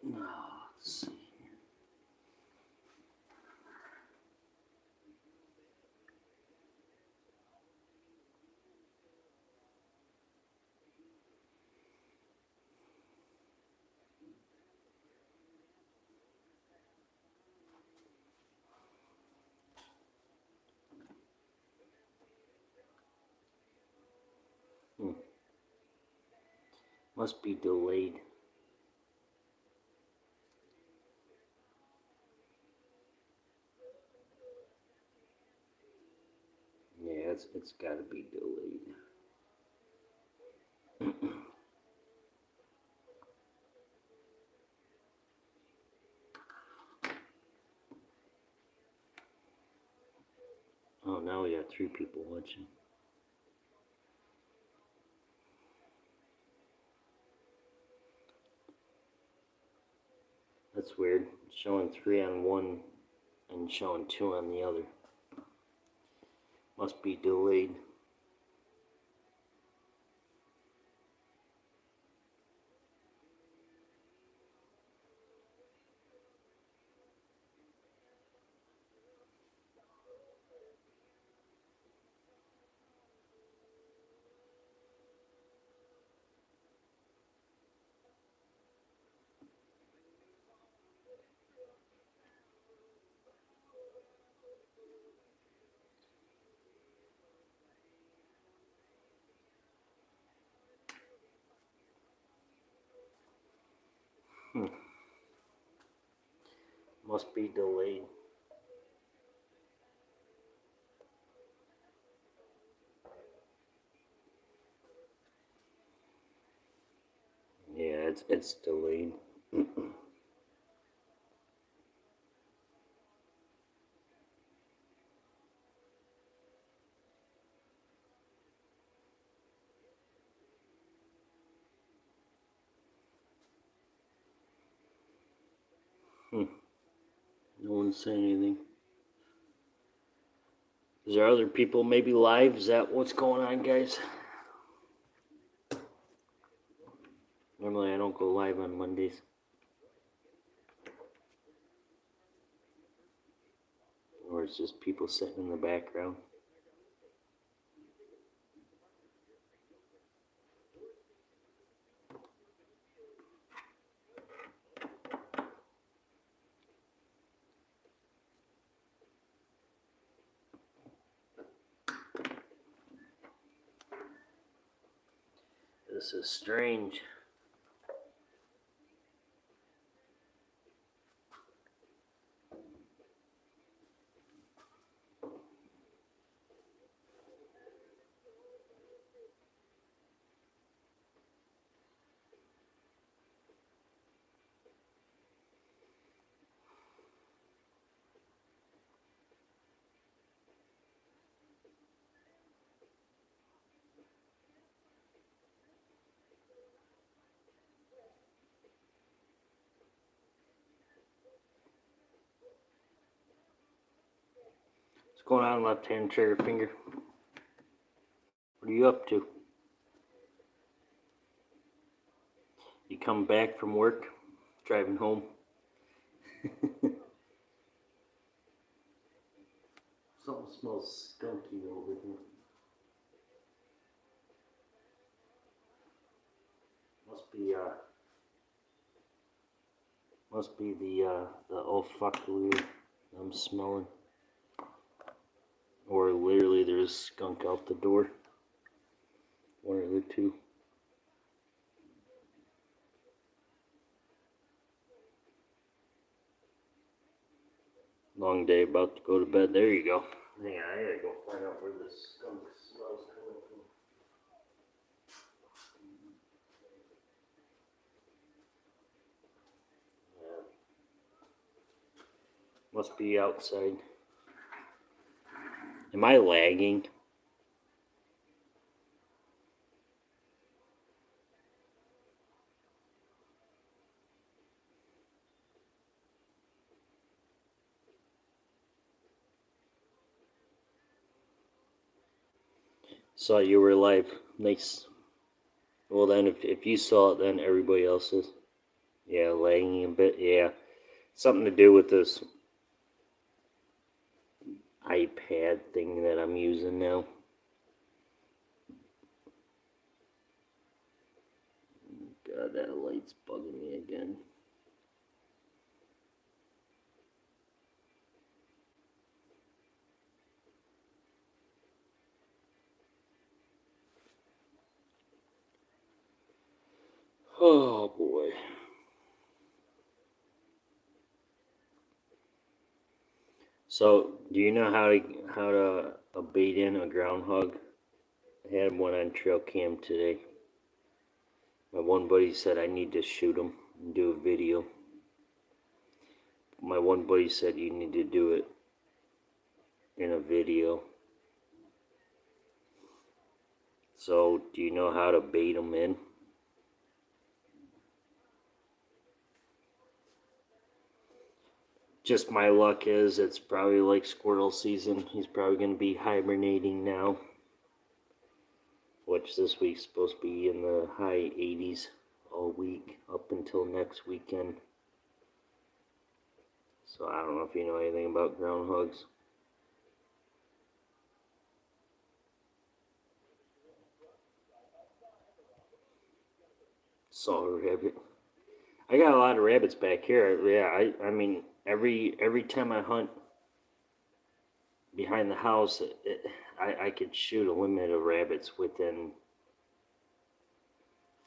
Let's see. Must be delayed. Yeah, it's gotta be delayed. Oh, now we got 3 people watching. That's weird. It's showing 3 on one and showing 2 on the other. Must be delayed. Must be delayed. Yeah, it's delayed. No one's saying anything. Is there other people maybe live? Is that what's going on, guys? Normally I don't go live on Mondays. Or it's just people sitting in the background. This is strange. What's going on, left-hand trigger finger? What are you up to? You come back from work, driving home? Something smells skunky over here. Must be the olfactory I'm smelling. Or literally there's skunk out the door. One or the two. Long day, about to go to bed. There you go. Yeah, I gotta go find out where the skunk smells coming from. Yeah. Must be outside. Am I lagging? Saw you were live. Nice. Well then, if you saw it, then everybody else is. Yeah, lagging a bit. Yeah, something to do with this iPad thing that I'm using now. God, that light's bugging me again. Oh boy. So, do you know how to bait in a groundhog? I had one on trail cam today. My one buddy said I need to shoot him and do a video. My one buddy said you need to do it in a video. So, do you know how to bait him in? Just my luck is it's probably like squirrel season. He's probably going to be hibernating now, which this week's supposed to be in the high 80s all week up until next weekend. So I don't know if you know anything about groundhogs. Saw a rabbit. I got a lot of rabbits back here. Yeah, I mean every time I hunt behind the house, I could shoot a limit of rabbits within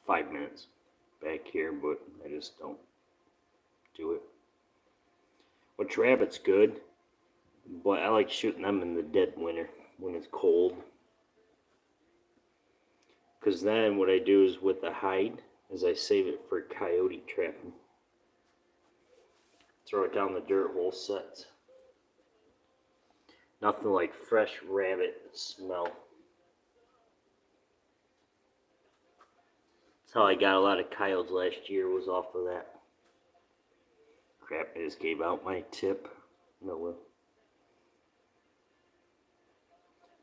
5 minutes back here, but I just don't do it. Which rabbit's good, but I like shooting them in the dead winter when it's cold. Because then what I do is with the hide is I save it for coyote trapping. Throw it down the dirt hole sets. Nothing like fresh rabbit smell. That's how I got a lot of coyotes last year, was off of that. Crap, I just gave out my tip. No way.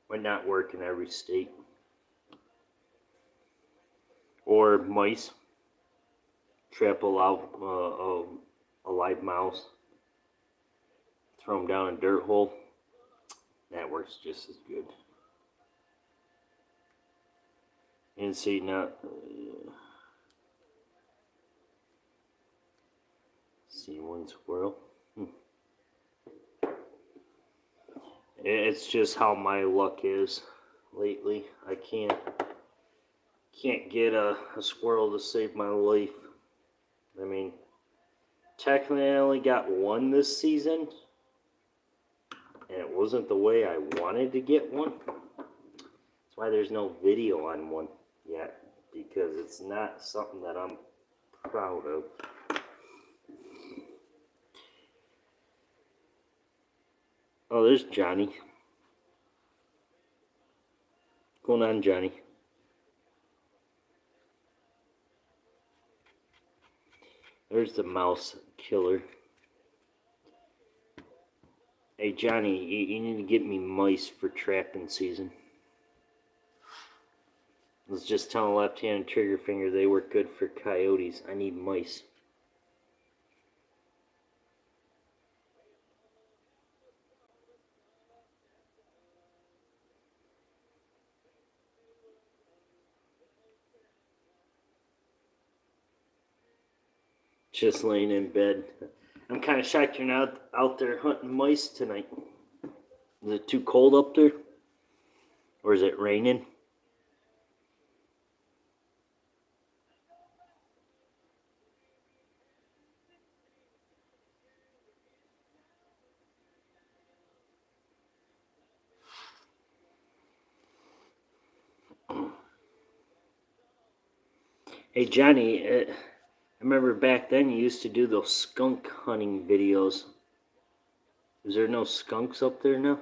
Might not work in every state. Or mice. Trap a live mouse. Throw them down a dirt hole. That works just as good. And see now. See one squirrel. It's just how my luck is lately. I can't get a squirrel to save my life. I mean, technically I only got one this season, and it wasn't the way I wanted to get one. That's why there's no video on one yet, because it's not something that I'm proud of. Oh, there's Johnny. What's going on, Johnny? There's the mouse killer. Hey, Johnny, you need to get me mice for trapping season. Let's just tell left hand and trigger finger they work good for coyotes. I need mice. Just laying in bed. I'm kind of shocked you're not out there hunting mice tonight. Is it too cold up there? Or is it raining? Hey, Johnny, I remember back then you used to do those skunk hunting videos. Is there no skunks up there now? I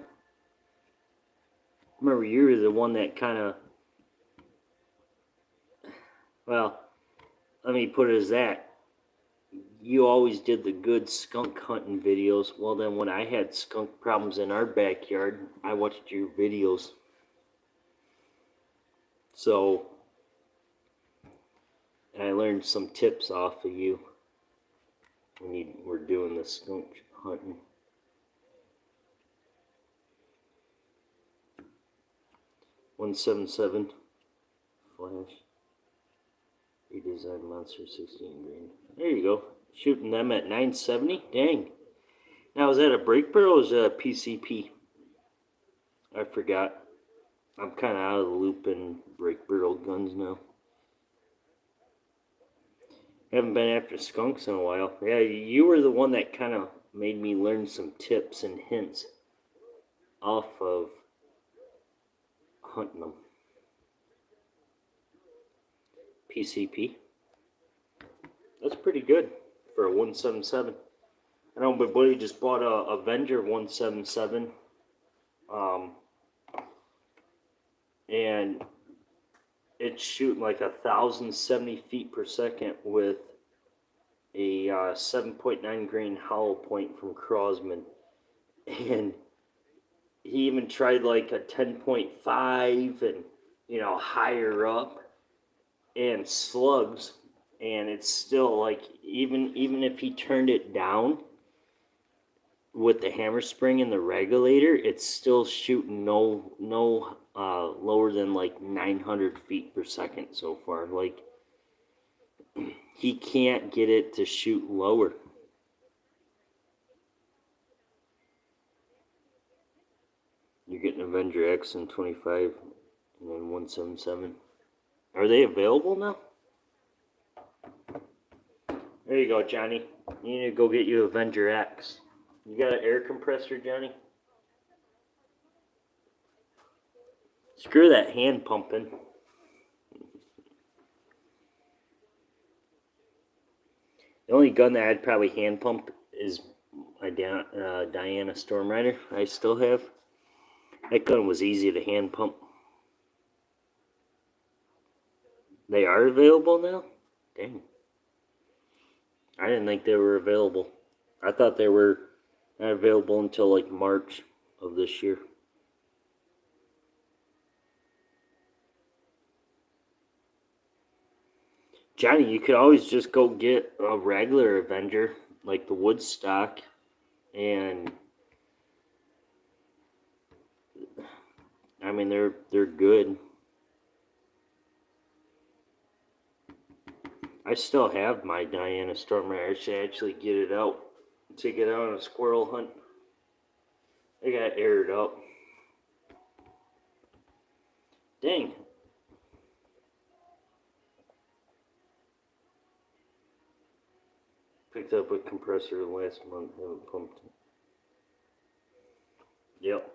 remember you were the one that kind of, well, let me put it as that. You always did the good skunk hunting videos. Well, then when I had skunk problems in our backyard, I watched your videos. So, and I learned some tips off of you. We're doing the skunk hunting. .177 flash. Redesigned monster 16 grain. There you go. Shooting them at 970. Dang. Now is that a break barrel or is that a PCP? I forgot. I'm kind of out of the loop in break barrel guns now. Haven't been after skunks in a while. Yeah, you were the one that kind of made me learn some tips and hints off of hunting them. PCP. That's pretty good for a 177. I know my buddy just bought a Avenger 177. And it's shooting like 1,070 feet per second with a 7.9 grain hollow point from Crosman. And he even tried like a 10.5 and, you know, higher up and slugs. And it's still like, even if he turned it down with the hammer spring and the regulator, it's still shooting no lower than like 900 feet per second so far. Like, he can't get it to shoot lower. You're getting Avenger X and 25 and then 177. Are they available now? There you go, Johnny. You need to go get you Avenger X. You got an air compressor, Johnny? Screw that hand pumping. The only gun that I'd probably hand pump is my Diana Storm Rider I still have. That gun was easy to hand pump. They are available now? Dang. I didn't think they were available. I thought they were not available until like March of this year. Johnny, you could always just go get a regular Avenger, like the Woodstock, and I mean they're good. I still have my Diana Storm Rider. I should actually get it out to get out on a squirrel hunt. I got aired up. Dang. Picked up a compressor last month, haven't pumped it. Yep.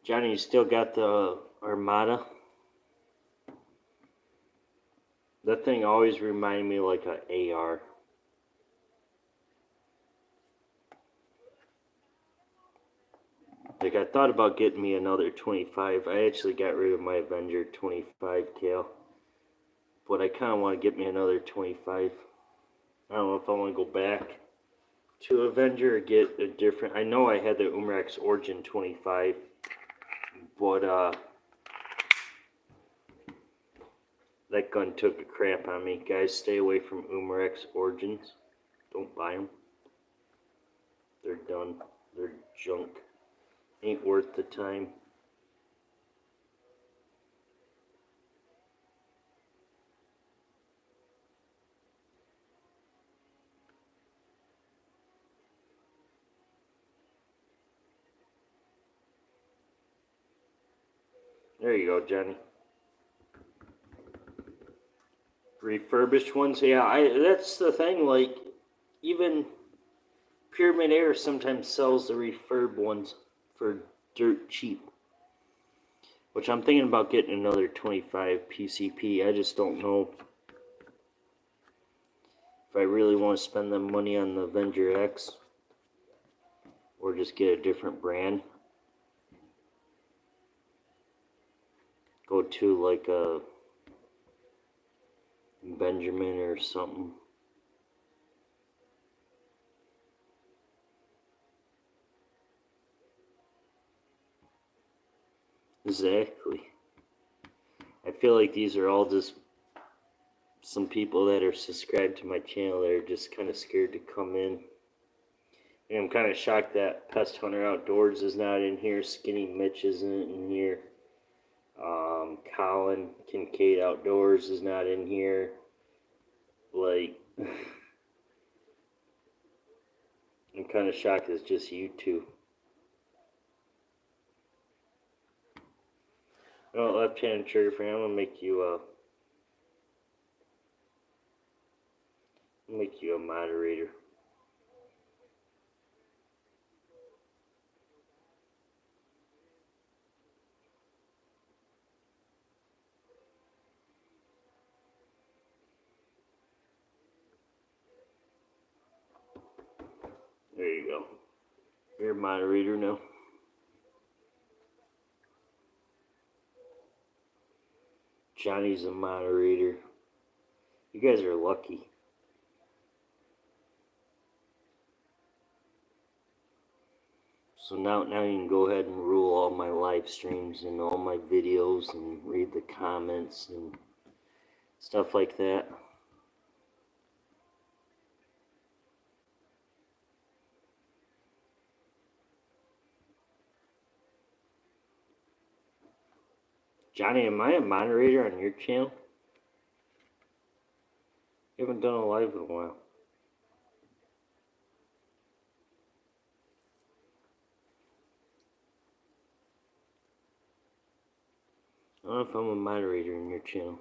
Johnny, you still got the Armada? That thing always reminded me like an AR. Like, I thought about getting me another 25. I actually got rid of my Avenger 25 cal. But I kind of want to get me another 25. I don't know if I want to go back to Avenger or get a different. I know I had the Umrex Origin 25, but that gun took a crap on me. Guys, stay away from Umrex Origins. Don't buy them. They're done. They're junk. Ain't worth the time. There you go, Johnny. Refurbished ones, yeah. That's the thing. Like, even Pyramid Air sometimes sells the refurb ones for dirt cheap. Which I'm thinking about getting another 25 PCP. I just don't know if I really want to spend the money on the Avenger X or just get a different brand. Go to like a Benjamin or something. Exactly. I feel like these are all just some people that are subscribed to my channel that are just kind of scared to come in. And I'm kind of shocked that Pest Hunter Outdoors is not in here. Skinny Mitch isn't in here. Colin Kincaid Outdoors is not in here. Like, I'm kind of shocked it's just you two. Oh, left-handed trigger finger. I'm gonna make you a moderator. There you go. You're a moderator now. Johnny's a moderator. You guys are lucky. So now you can go ahead and rule all my live streams and all my videos and read the comments and stuff like that. Johnny, am I a moderator on your channel? You haven't done a live in a while. I don't know if I'm a moderator in your channel.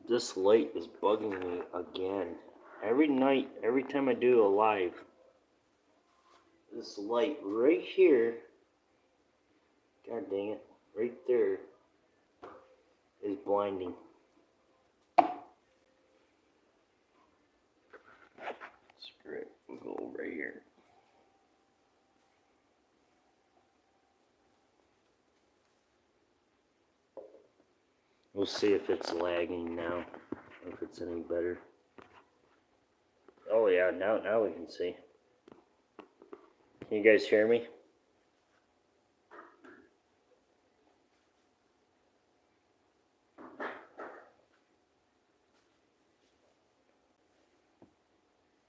This light is bugging me again. Every night, every time I do a live, this light right here, god dang it, right there, is blinding. Screw it, we'll go over here. We'll see if it's lagging now, if it's any better. Oh yeah, now we can see. Can you guys hear me?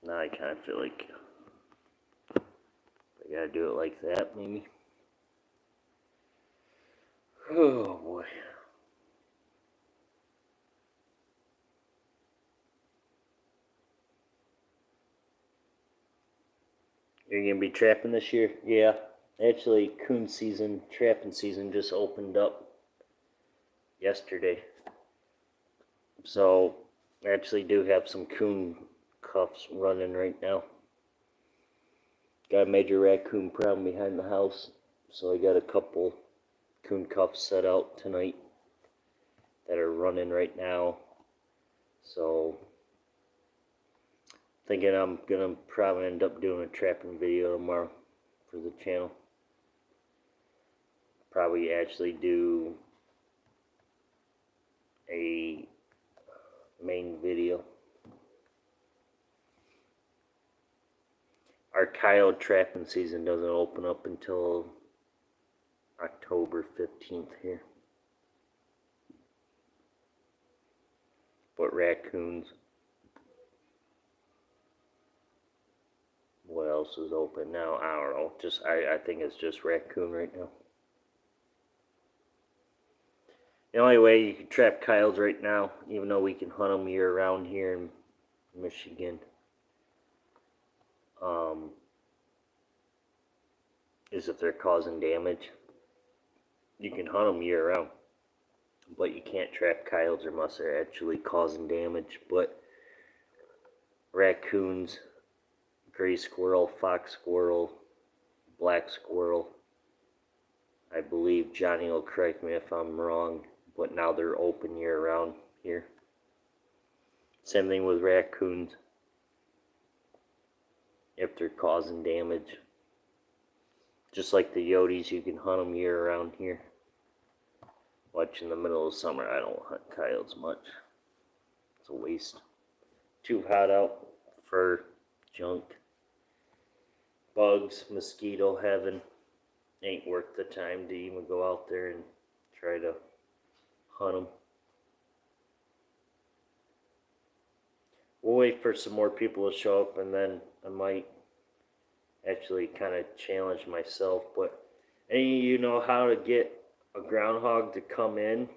Now I kind of feel like I gotta do it like that, maybe. Oh boy. You're gonna be trapping this year? Yeah. Actually, coon season, trapping season just opened up yesterday. So, I actually do have some coon cuffs running right now. Got a major raccoon problem behind the house, so I got a couple coon cuffs set out tonight that are running right now. So, thinking I'm gonna probably end up doing a trapping video tomorrow for the channel. Probably actually do a main video. Our coyote trapping season doesn't open up until October 15th here. But raccoons. What else is open now? I don't know. I think it's just raccoon right now. The only way you can trap coyotes right now, even though we can hunt them year round here in Michigan, is if they're causing damage. You can hunt them year round, but you can't trap coyotes unless they're actually causing damage. But raccoons, gray squirrel, fox squirrel, black squirrel, I believe Johnny will correct me if I'm wrong, but now they're open year round here. Same thing with raccoons, if they're causing damage. Just like the yotes, you can hunt them year round here. Watch in the middle of summer, I don't hunt coyotes much. It's a waste. Too hot out for junk. Bugs, mosquito heaven. Ain't worth the time to even go out there and try to hunt them. We'll wait for some more people to show up, and then I might actually kind of challenge myself. But any of you know how to get a groundhog to come in?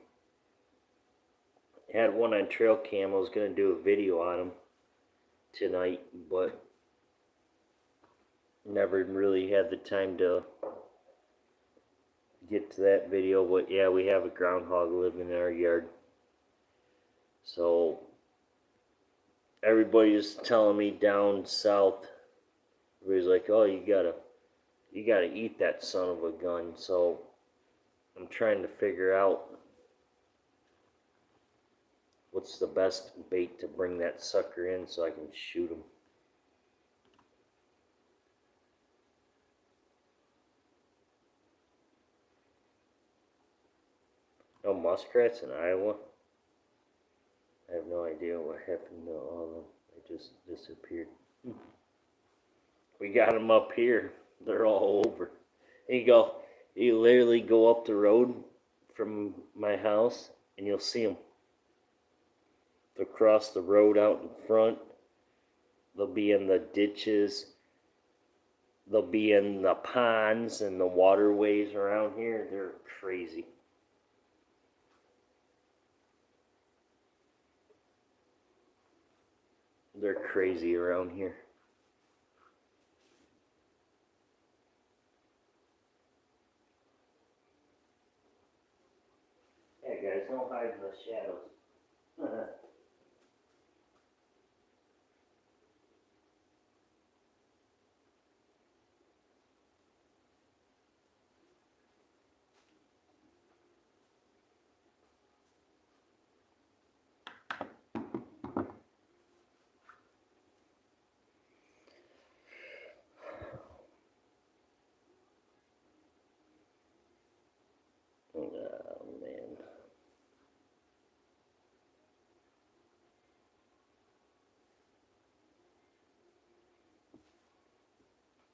I had one on trail cam. I was going to do a video on him tonight, but never really had the time to get to that video. But yeah, we have a groundhog living in our yard. So everybody's telling me down south, everybody's like, oh, you gotta eat that son of a gun. So I'm trying to figure out what's the best bait to bring that sucker in so I can shoot him. No muskrats in Iowa? I have no idea what happened to all of them. They just disappeared. We got them up here. They're all over. You literally go up the road from my house and you'll see them. They'll cross the road out in front. They'll be in the ditches. They'll be in the ponds and the waterways around here. They're crazy. They're crazy around here. Hey guys, don't hide in the shadows. Oh man.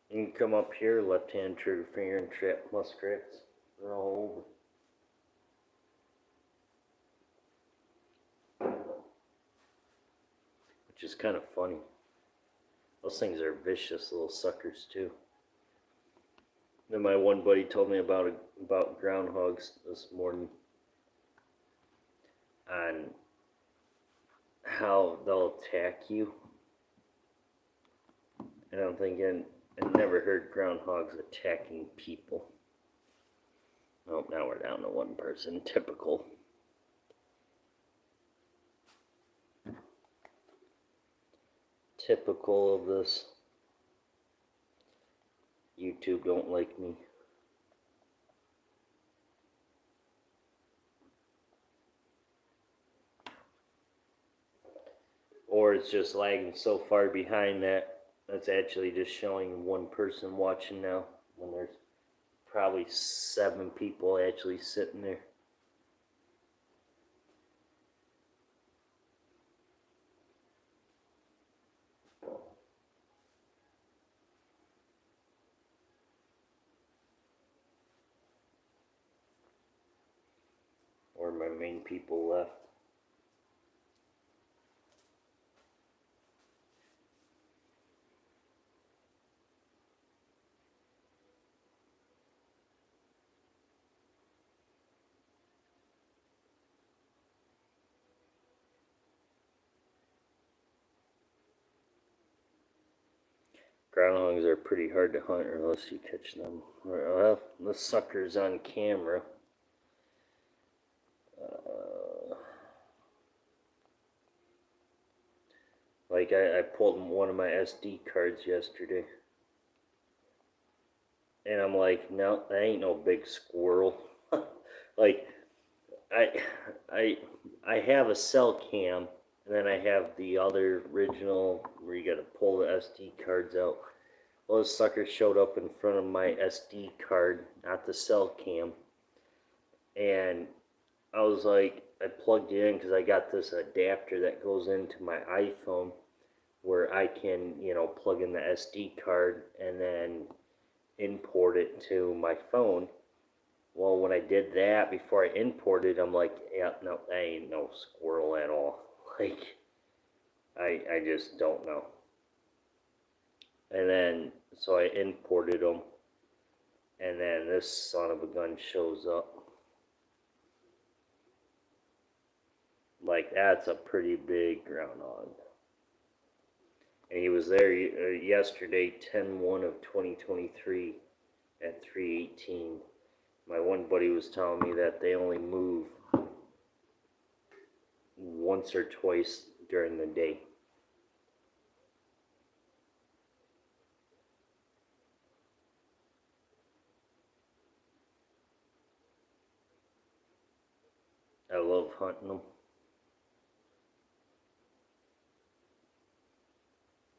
You can come up here, left hand trigger finger, and trap muskrats. They're all over. Which is kind of funny. Those things are vicious little suckers too. Then my one buddy told me about groundhogs this morning, on how they'll attack you. And I'm thinking, I never heard groundhogs attacking people. Oh, now we're down to one person. Typical. Typical of this. YouTube don't like me. Or it's just lagging so far behind that that's actually just showing one person watching now, when there's probably 7 people actually sitting there. Or my main people left. Groundhogs are pretty hard to hunt unless you catch them. Well, the sucker's on camera. Like I pulled one of my SD cards yesterday. And I'm like, no, that ain't no big squirrel. Like, I have a cell cam, and then I have the other original where you gotta pull the SD cards out. Well, this sucker showed up in front of my SD card, not the cell cam. And I was like, I plugged it in because I got this adapter that goes into my iPhone where I can, plug in the SD card and then import it to my phone. Well, when I did that, before I imported, I'm like, yeah, no, that ain't no squirrel at all. Like, I just don't know. And then, so I imported them, and then this son of a gun shows up. Like, that's a pretty big groundhog. And he was there yesterday, 10/1 of 2023 at 3:18. My one buddy was telling me that they only move once or twice during the day. I love hunting them.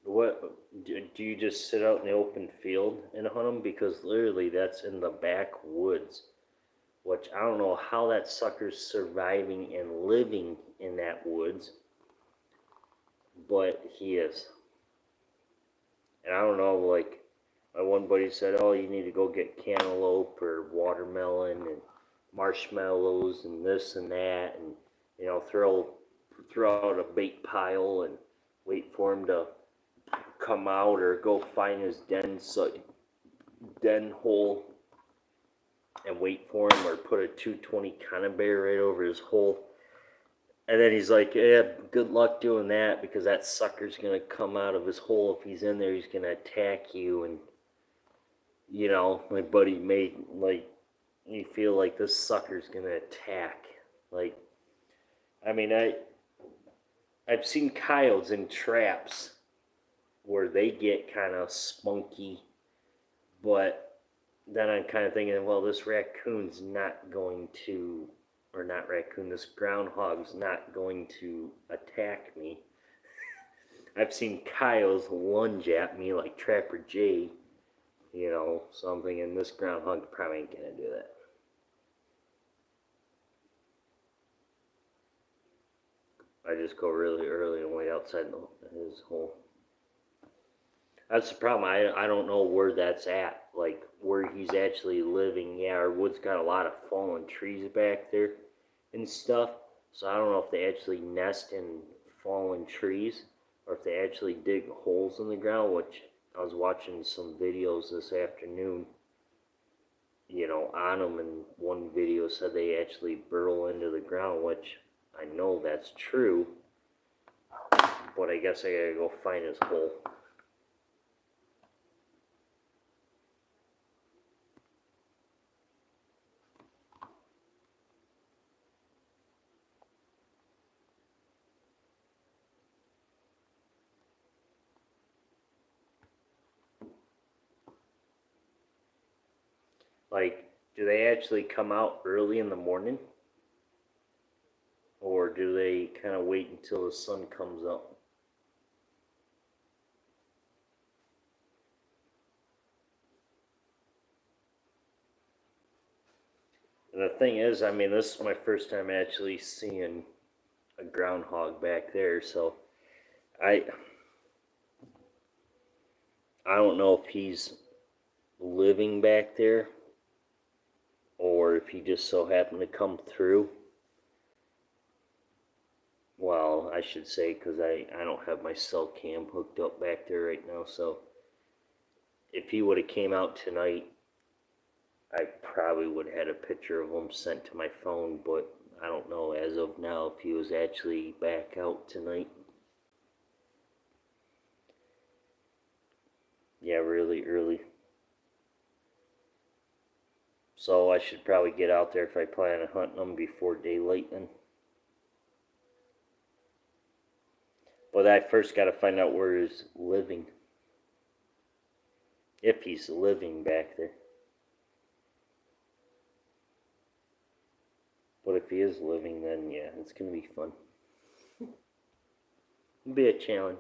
What do you just sit out in the open field and hunt them? Because literally that's in the backwoods, which I don't know how that sucker's surviving and living in that woods, but he is. And I don't know, like my one buddy said, oh, you need to go get cantaloupe or watermelon and marshmallows and this and that, and throw out a bait pile and wait for him to come out, or go find his den hole and wait for him, or put a 220 conibear right over his hole. And then he's like, yeah, good luck doing that, because that sucker's gonna come out of his hole. If he's in there, he's gonna attack you. And my buddy made like you feel like this sucker's gonna attack. Like, I mean, I've seen coyotes in traps where they get kind of spunky, but then I'm kind of thinking, well, this raccoon's not going to, or not raccoon, this groundhog's not going to attack me. I've seen coyotes lunge at me like Trapper Jay, so I'm thinking this groundhog probably ain't gonna do that. I just go really early and wait outside his hole. That's the problem. I don't know where that's at, like where he's actually living. Yeah, our wood's got a lot of fallen trees back there and stuff. So I don't know if they actually nest in fallen trees or if they actually dig holes in the ground, which I was watching some videos this afternoon, on them, and one video said they actually burrow into the ground, which I know that's true, but I guess I gotta go find his hole. Like, do they actually come out early in the morning? Or do they kind of wait until the sun comes up? And the thing is, I mean, this is my first time actually seeing a groundhog back there, so I don't know if he's living back there or if he just so happened to come through. Well, I should say, because I don't have my cell cam hooked up back there right now, so if he would have came out tonight, I probably would have had a picture of him sent to my phone, but I don't know as of now if he was actually back out tonight. Yeah, really early. So I should probably get out there if I plan on hunting them before daylight then. But I first got to find out where he's living. If he's living back there. But if he is living, then yeah, it's going to be fun. It'll be a challenge.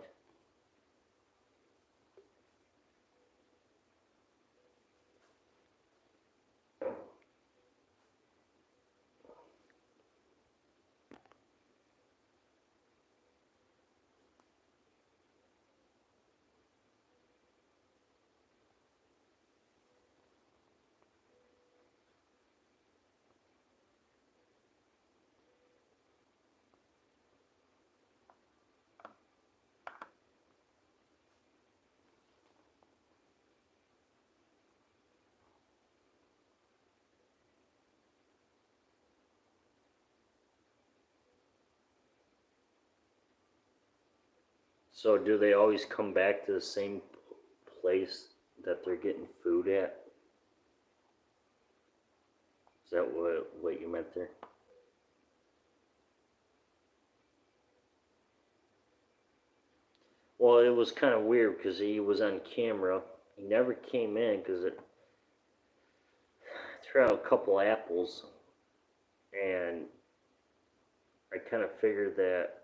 So do they always come back to the same place that they're getting food at? Is that what you meant there? Well, it was kind of weird because he was on camera. He never came in because it threw out a couple apples, and I kind of figured that,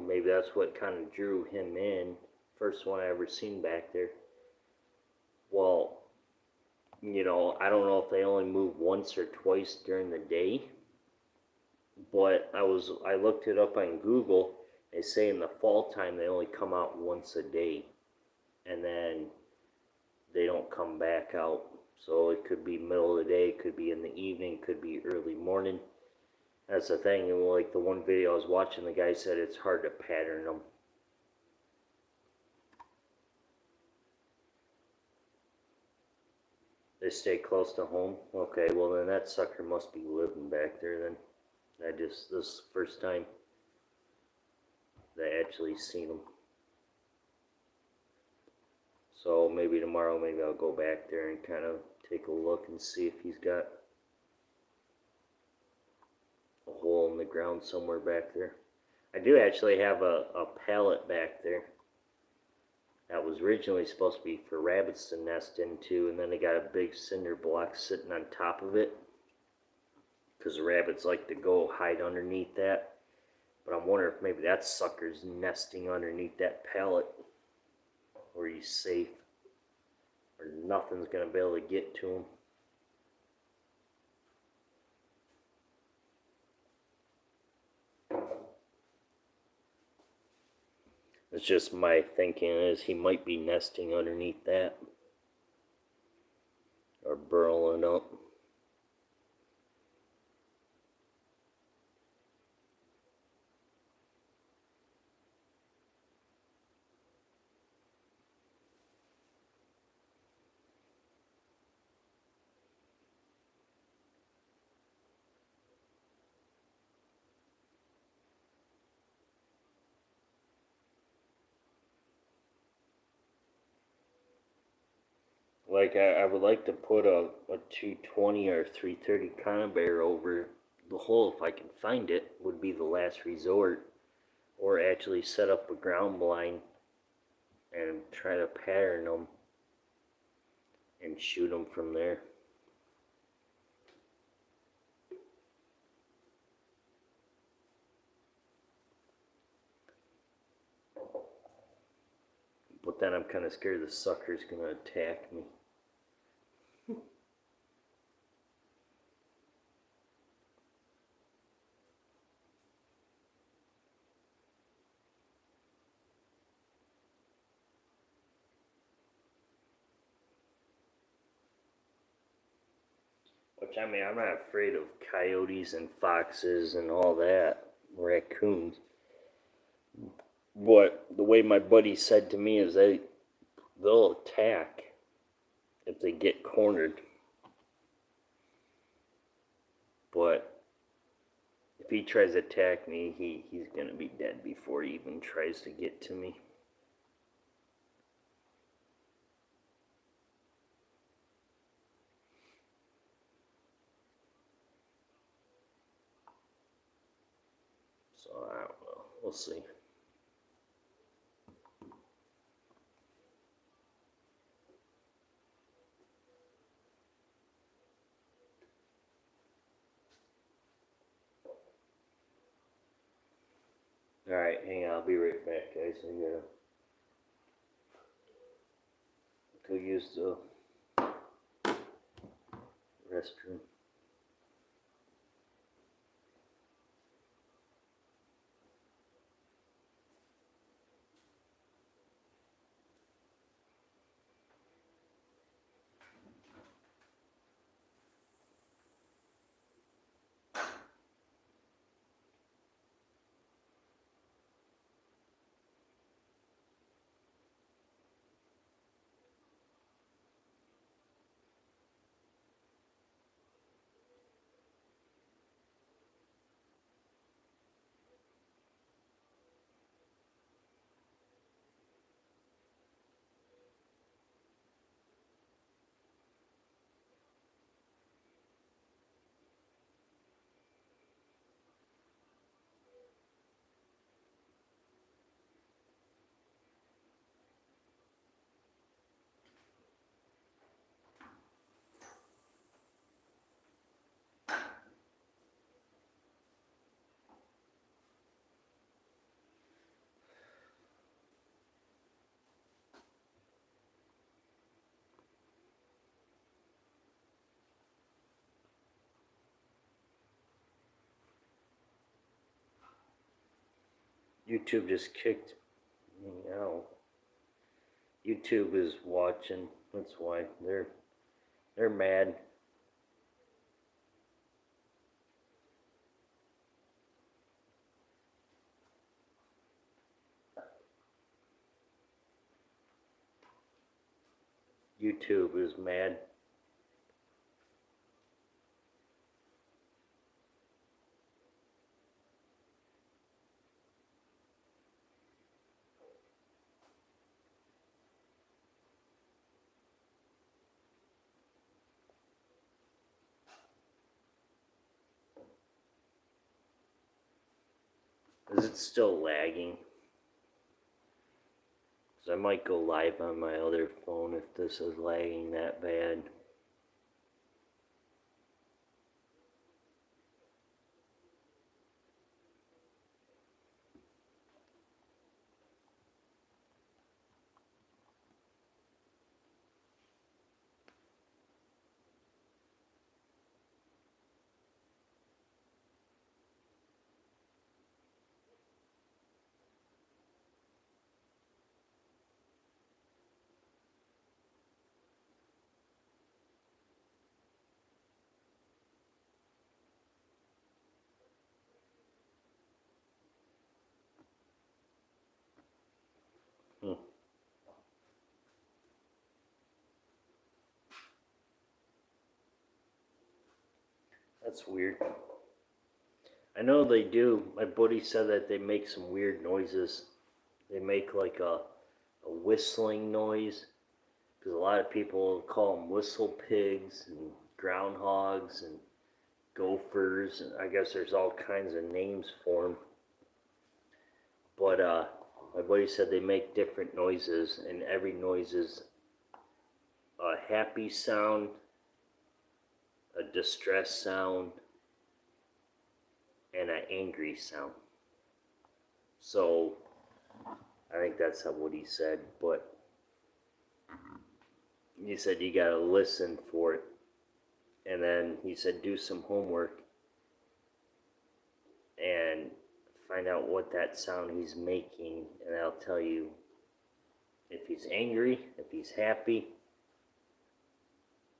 maybe that's what kind of drew him in. First one I ever seen back there. Well, I don't know if they only move once or twice during the day, but I looked it up on Google. They say in the fall time they only come out once a day, and then they don't come back out. So it could be middle of the day, it could be in the evening, it could be early morning. That's the thing. And like the one video I was watching, the guy said it's hard to pattern them. They stay close to home. Okay, well then that sucker must be living back there then. This is the first time that I actually seen him. So maybe tomorrow, maybe I'll go back there and kind of take a look and see if he's got a hole in the ground somewhere back there. I do actually have a pallet back there that was originally supposed to be for rabbits to nest into, and then they got a big cinder block sitting on top of it because the rabbits like to go hide underneath that. But I'm wondering if maybe that sucker's nesting underneath that pallet where he's safe, or nothing's going to be able to get to him. It's just my thinking is he might be nesting underneath that or burrowing up. Like I would like to put a 220 or 330 conibear over the hole if I can find it. Would be the last resort, or actually set up a ground blind and try to pattern them and shoot them from there. But then I'm kind of scared the sucker's gonna attack me. Which, I mean, I'm not afraid of coyotes and foxes and all that, raccoons. But the way my buddy said to me is they'll attack if they get cornered. But if he tries to attack me, he's going to be dead before he even tries to get to me. So I don't know. We'll see. Alright, hang on. I'll be right back, guys. I gotta go use the restroom. YouTube just kicked me out. YouTube is watching. That's why they're mad. YouTube is mad. Is it still lagging? Because I might go live on my other phone if this is lagging that bad. That's weird. I know they do. My buddy said that they make some weird noises. They make like a whistling noise. Because a lot of people call them whistle pigs and groundhogs and gophers. And I guess there's all kinds of names for them. But my buddy said they make different noises, and every noise is a happy sound, a distress sound, and an angry sound. So I think that's what he said, but he said you gotta listen for it, and then he said do some homework and find out what that sound he's making, and I'll tell you if he's angry, if he's happy,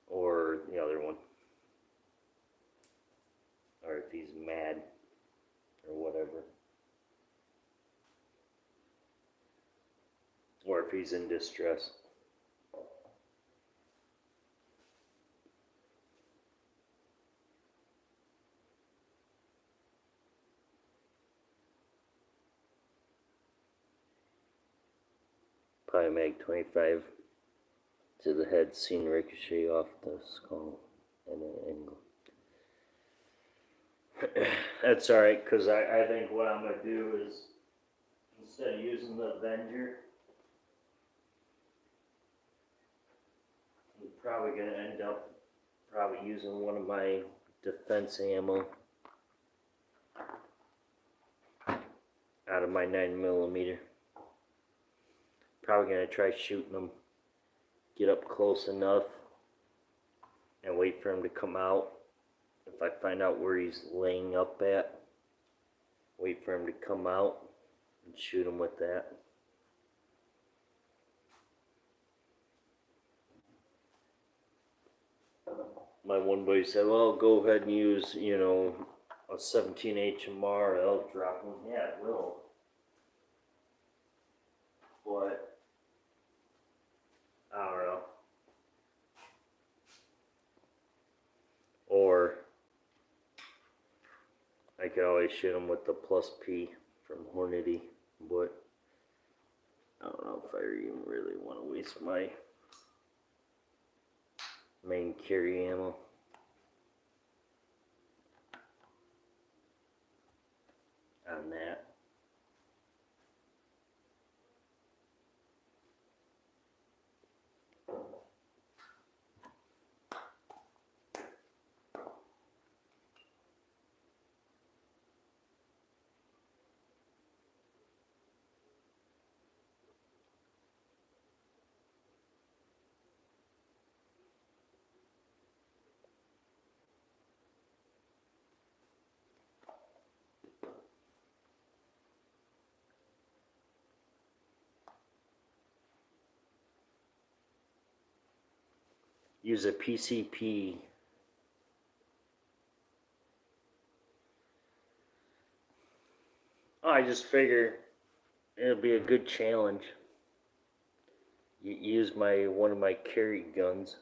or the other one, or if he's mad or whatever, or if he's in distress. Probably make 25 to the head, seen ricochet off the skull at an angle. That's alright, because I think what I'm going to do is, instead of using the Avenger, I'm probably going to end up using one of my defense ammo out of my 9mm. Probably going to try shooting them, get up close enough, and wait for him to come out. If I find out where he's laying up at, wait for him to come out and shoot him with that. My one buddy said, well, go ahead and use, a 17 HMR, it'll drop him. Yeah, it will. But I don't know. Or I could always shoot him with the plus P from Hornady, but I don't know if I even really want to waste my main carry ammo. On that. use a PCP. Oh, I just figure it'll be a good challenge. Use one of my carry guns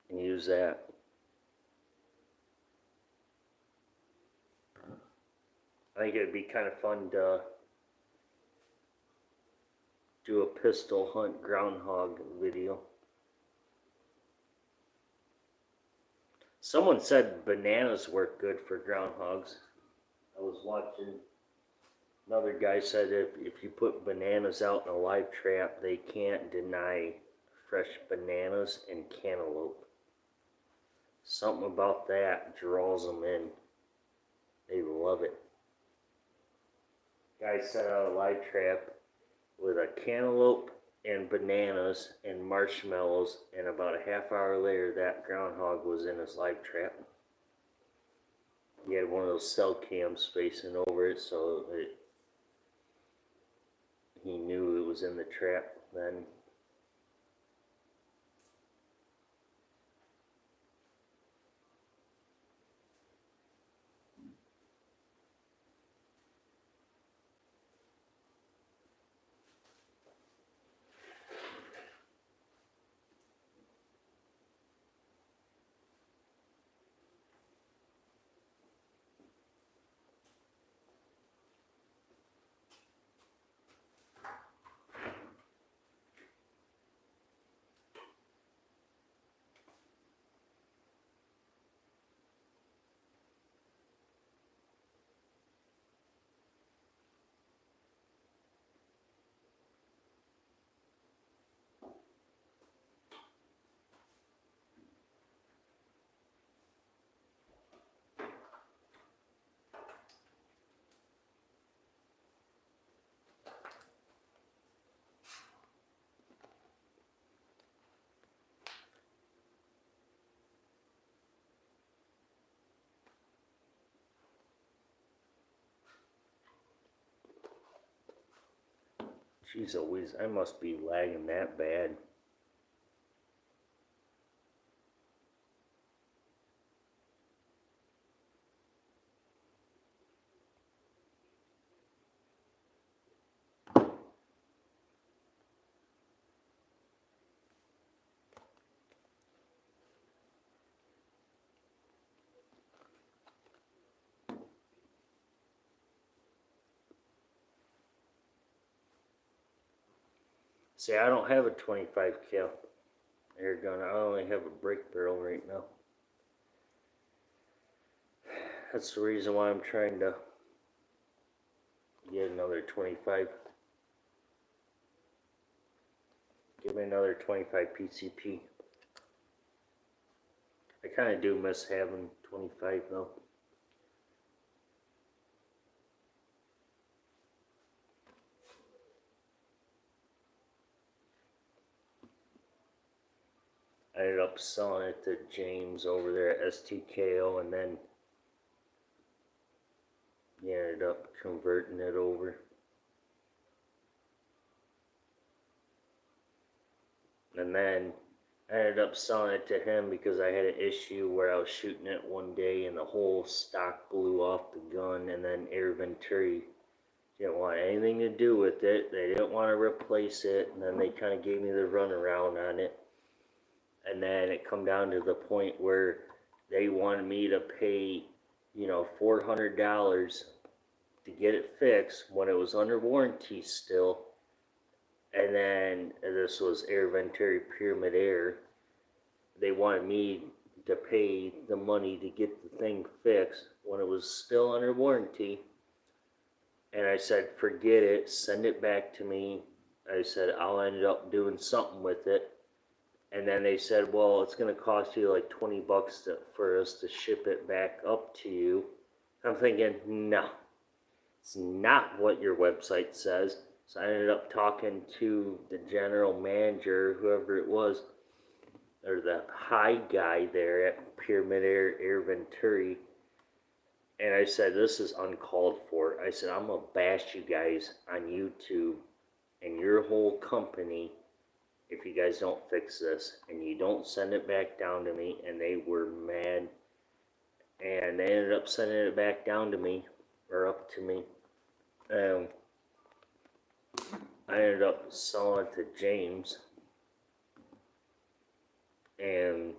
and use that. I think it'd be kind of fun to do a pistol hunt groundhog video. Someone said bananas work good for groundhogs. I was watching, another guy said if you put bananas out in a live trap, they can't deny fresh bananas and cantaloupe. Something about that draws them in. They love it. Guy set out a live trap with a cantaloupe and bananas and marshmallows, and about a half hour later that groundhog was in his live trap. He had one of those cell cams facing over it, so he knew it was in the trap then. Jeez Louise, I must be lagging that bad. See, I don't have a 25 cal air gun. I only have a break barrel right now. That's the reason why I'm trying to get another 25. Give me another 25 PCP. I kind of do miss having 25 though. I ended up selling it to James over there at STKO, and then he ended up converting it over. And then I ended up selling it to him because I had an issue where I was shooting it one day and the whole stock blew off the gun, and then Air Venturi didn't want anything to do with it. They didn't want to replace it, and then they kind of gave me the runaround on it. And then it come down to the point where they wanted me to pay, $400 to get it fixed when it was under warranty still. And then this was Air Venturi Pyramid Air. They wanted me to pay the money to get the thing fixed when it was still under warranty. And I said, forget it, send it back to me. I said, I'll end up doing something with it. And then they said, well, it's going to cost you like $20 for us to ship it back up to you. I'm thinking, no, it's not what your website says. So I ended up talking to the general manager, whoever it was, or the high guy there at Pyramid Air Venturi. And I said, this is uncalled for. I said, I'm going to bash you guys on YouTube and your whole company if you guys don't fix this and you don't send it back down to me. And they were mad, and they ended up sending it back down to me, or up to me. I ended up selling it to James, and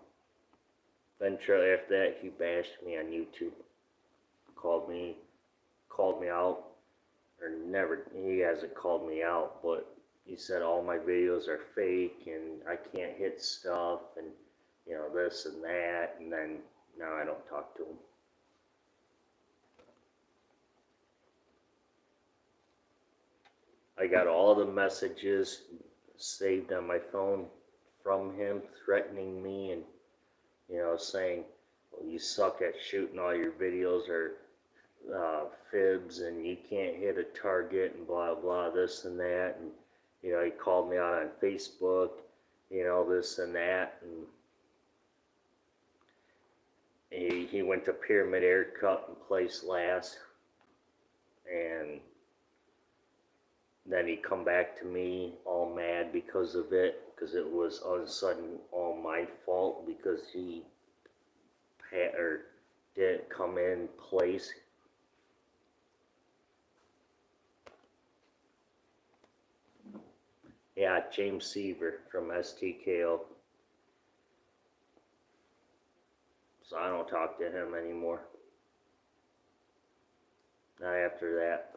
then shortly after that he bashed me on YouTube, called me out, or never, he hasn't called me out, but he said all my videos are fake and I can't hit stuff, and you know, this and that, and then now I don't talk to him. I got all the messages saved on my phone from him, threatening me, and you know, saying, well, you suck at shooting, all your videos are fibs, and you can't hit a target, and blah blah, this and that. And you know, he called me out on Facebook, you know, this and that. And he went to Pyramid Air, cut and placed last, and then he come back to me all mad because of it, because it was all of a sudden all my fault because he didn't come in place. Yeah, James Seaver from STKO. So I don't talk to him anymore. Not after that.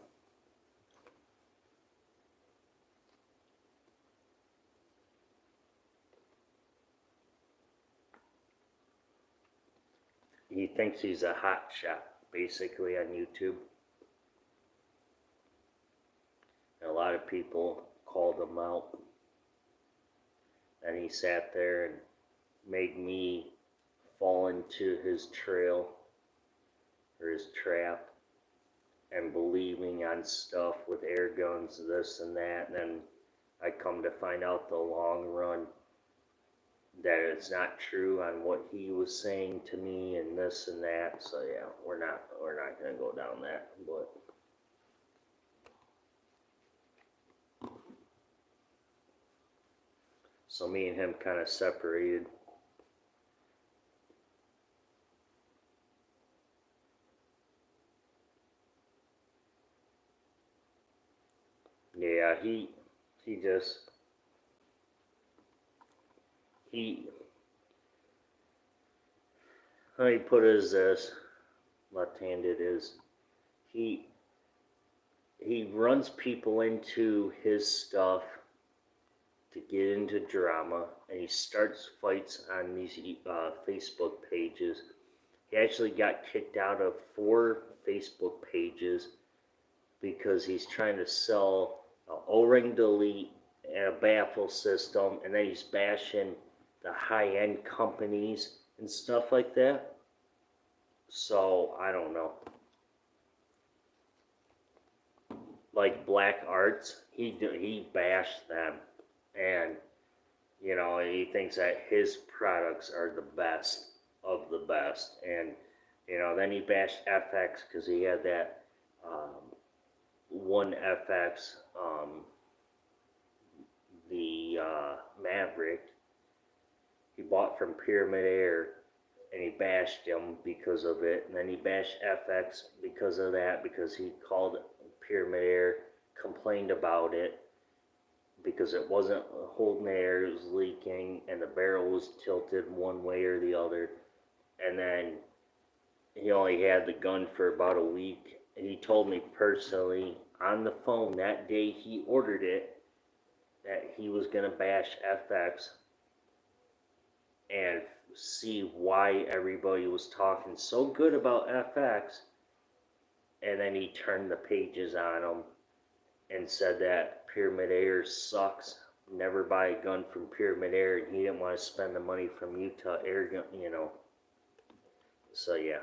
He thinks he's a hot shot, basically, on YouTube. And a lot of people called him out. And he sat there and made me fall into his trail, or his trap, and believing on stuff with air guns, this and that. And then I come to find out the long run that it's not true on what he was saying to me, and this and that. So yeah, we're not gonna go down that. But so me and him kind of separated. Yeah, how he put it is this, left-handed, is he runs people into his stuff to get into drama, and he starts fights on these Facebook pages. He actually got kicked out of 4 Facebook pages because he's trying to sell an O-ring delete and a baffle system, and then he's bashing the high-end companies and stuff like that. So I don't know. Like Black Arts, he bashed them, and you know, he thinks that his products are the best of the best. And you know, then he bashed FX because he had that one FX, the Maverick, he bought from Pyramid Air, and he bashed him because of it. And then he bashed FX because of that, because he called Pyramid Air, complained about it, because it wasn't holding air, it was leaking, and the barrel was tilted one way or the other. And then he only had the gun for about a week. And he told me personally on the phone that day he ordered it that he was going to bash FX and see why everybody was talking so good about FX. And then he turned the pages on him and said that Pyramid Air sucks. Never buy a gun from Pyramid Air, and he didn't want to spend the money from Utah Air Gun, you know. So yeah.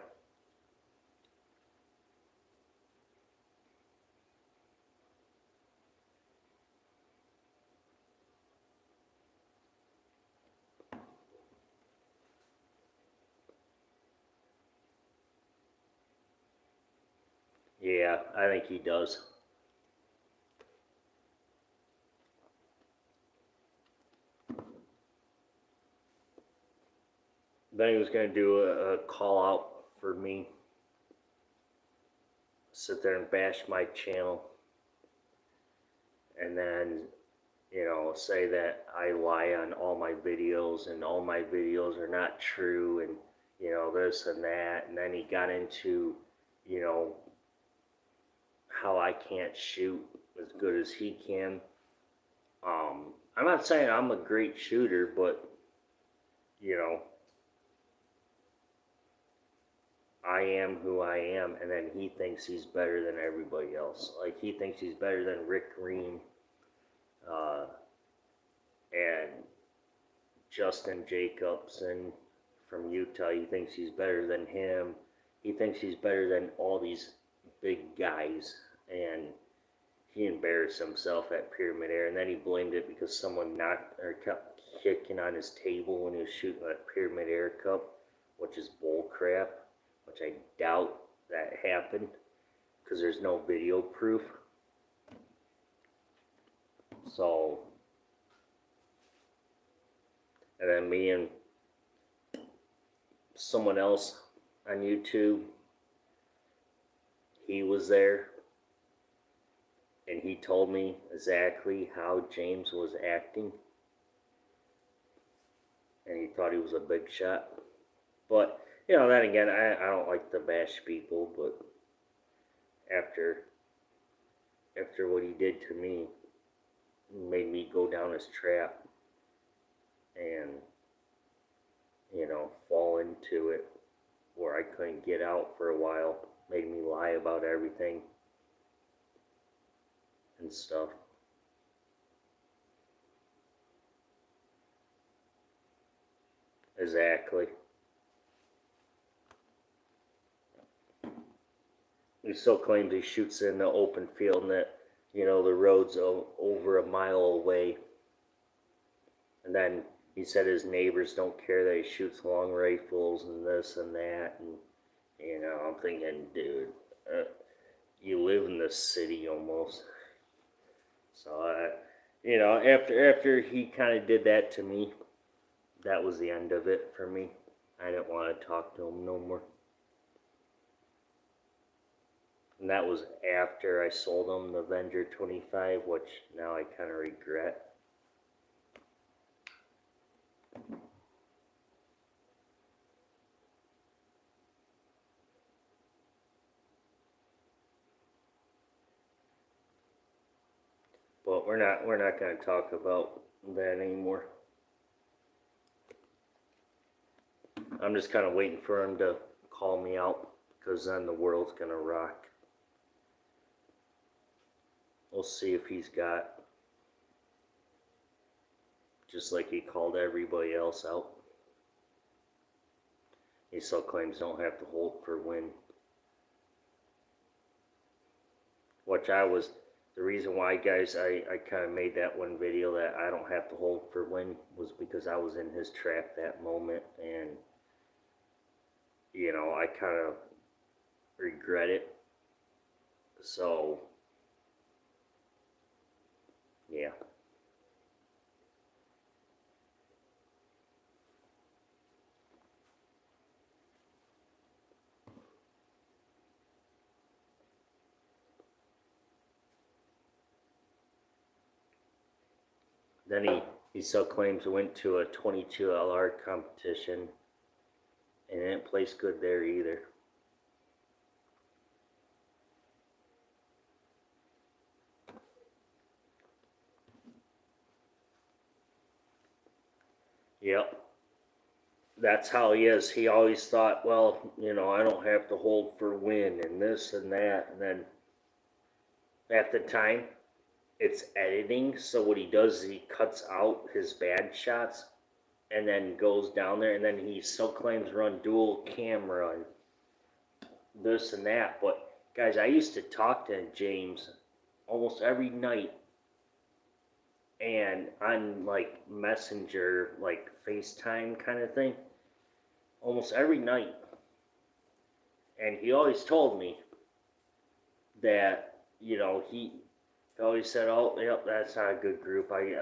Yeah, I think he does. Then he was going to do a call out for me. Sit there and bash my channel. And then, you know, say that I lie on all my videos and all my videos are not true and, you know, this and that. And then he got into, you know, how I can't shoot as good as he can. I'm not saying I'm a great shooter, but, you know, I am who I am, and then he thinks he's better than everybody else. Like, he thinks he's better than Rick Green, and Justin Jacobson from Utah. He thinks he's better than him. He thinks he's better than all these big guys, and he embarrassed himself at Pyramid Air, and then he blamed it because someone knocked or kept kicking on his table when he was shooting that Pyramid Air Cup, which is bull crap, which I doubt that happened because there's no video proof. So, and then me and someone else on YouTube, he was there. And he told me exactly how James was acting. And he thought he was a big shot. But, you know, then again, I don't like to bash people. But after what he did to me, made me go down his trap. And, you know, fall into it where I couldn't get out for a while. Made me lie about everything. And stuff. Exactly. He still claims he shoots in the open field and that, you know, the road's over a mile away. And then he said his neighbors don't care that he shoots long rifles and this and that. And, you know, I'm thinking, dude, you live in this city almost. So, you know, after he kind of did that to me, that was the end of it for me. I didn't want to talk to him no more. And that was after I sold him the Avenger 25, which now I kind of regret. But we're not going to talk about that anymore. I'm just kind of waiting for him to call me out, because then the world's going to rock. We'll see if he's got, just like he called everybody else out. He still claims don't have to hold for win. Which the reason why, guys, I kind of made that one video that I don't have to hold for win was because I was in his trap that moment, and, you know, I kind of regret it. So, yeah. Then he still claims he went to a 22 LR competition and didn't place good there either. Yep. That's how he is. He always thought, well, you know, I don't have to hold for win and this and that. And then at the time, it's editing. So what he does is he cuts out his bad shots and then goes down there. And then he still claims run dual camera and this and that. But, guys, I used to talk to James almost every night. And on, like, Messenger, like, FaceTime kind of thing. Almost every night. And he always told me that, you know, he He always said, "Oh, yep, that's not a good group. I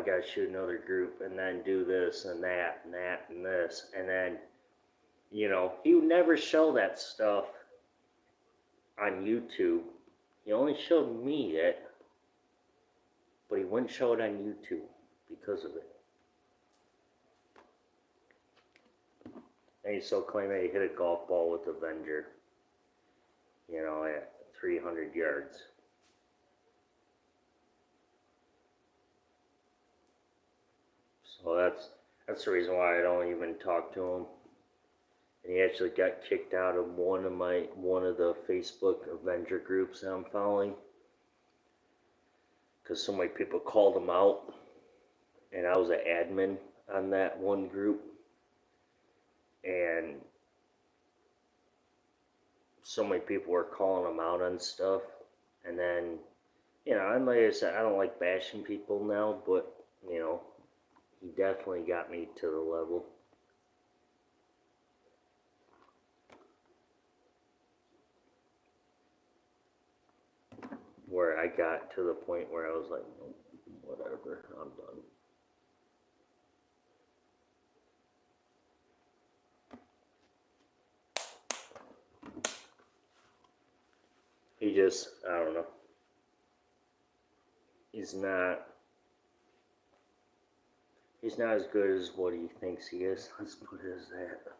gotta shoot another group, and then do this and that and that and this, and then, he would never show that stuff on YouTube. He only showed me it, but he wouldn't show it on YouTube because of it. And he still claimed that he hit a golf ball with Avenger, at 300 yards. So that's the reason why I don't even talk to him. And he actually got kicked out of one of the Facebook Avenger groups that I'm following, because so many people called him out, and I was an admin on that one group, and so many people were calling him out on stuff. And then, and like I said, I don't like bashing people now, but he definitely got me to the level. Where I got to the point where I was like, nope, whatever, I'm done. He just, I don't know. He's not as good as what he thinks he is. Let's put it as that.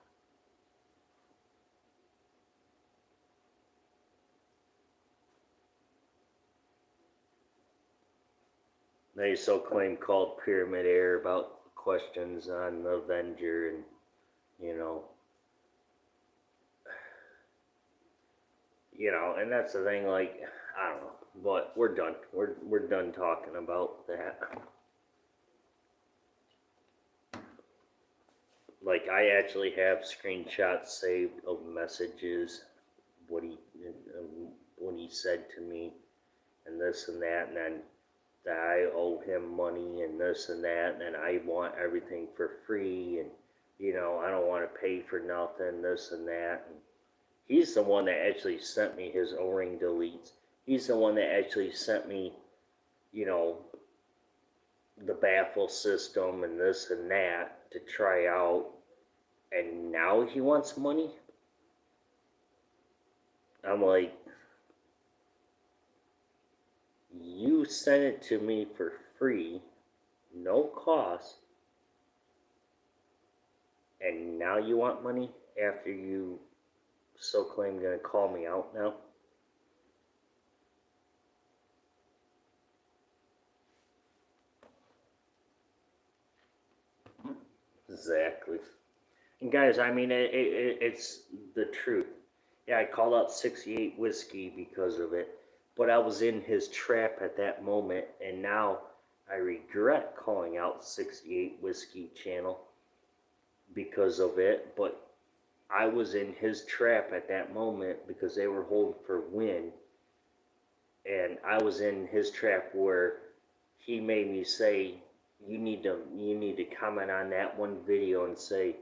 They so claim called Pyramid Air about questions on the Avenger, and and that's the thing. Like, I don't know, but we're done. We're done talking about that. Like, I actually have screenshots saved of messages, what he said to me, and this and that, and then that I owe him money and this and that, and I want everything for free, and I don't want to pay for nothing, this and that. And he's the one that actually sent me his O-ring deletes. He's the one that actually sent me, the baffle system and this and that to try out, and now he wants money? I'm like, you sent it to me for free, no cost, and now you want money after you so claim you're going to call me out now? Exactly. And guys, I mean, it's the truth. Yeah, I called out 68 Whiskey because of it, but I was in his trap at that moment, and now I regret calling out 68 Whiskey channel because of it, but I was in his trap at that moment because they were holding for win, and I was in his trap where he made me say, you need to comment on that one video and say,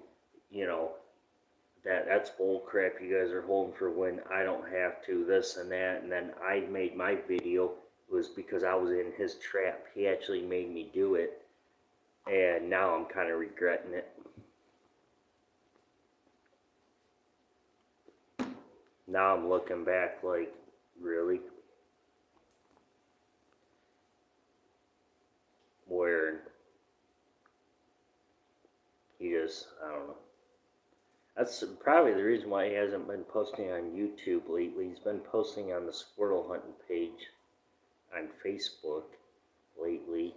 that's bull crap, you guys are holding for win, I don't have to, this and that. And then I made my video, it was because I was in his trap. He actually made me do it, and now I'm kind of regretting it. Now I'm looking back like, really? Where he just, I don't know. That's probably the reason why he hasn't been posting on YouTube lately. He's been posting on the squirrel hunting page on Facebook lately.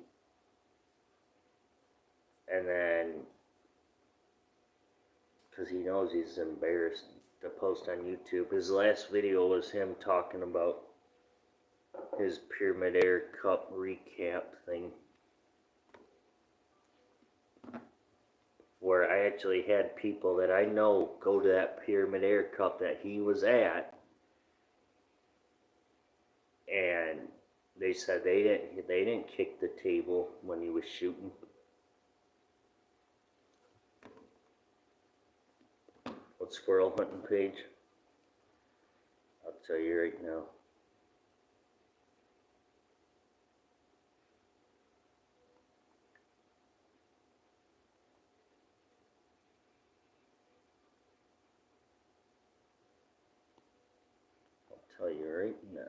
And then, because he knows he's embarrassed to post on YouTube. His last video was him talking about his Pyramid Air Cup recap thing, where I actually had people that I know go to that Pyramid Air Cup that he was at, and they said they didn't kick the table when he was shooting. What squirrel hunting page? I'll tell you right now. tell you right now.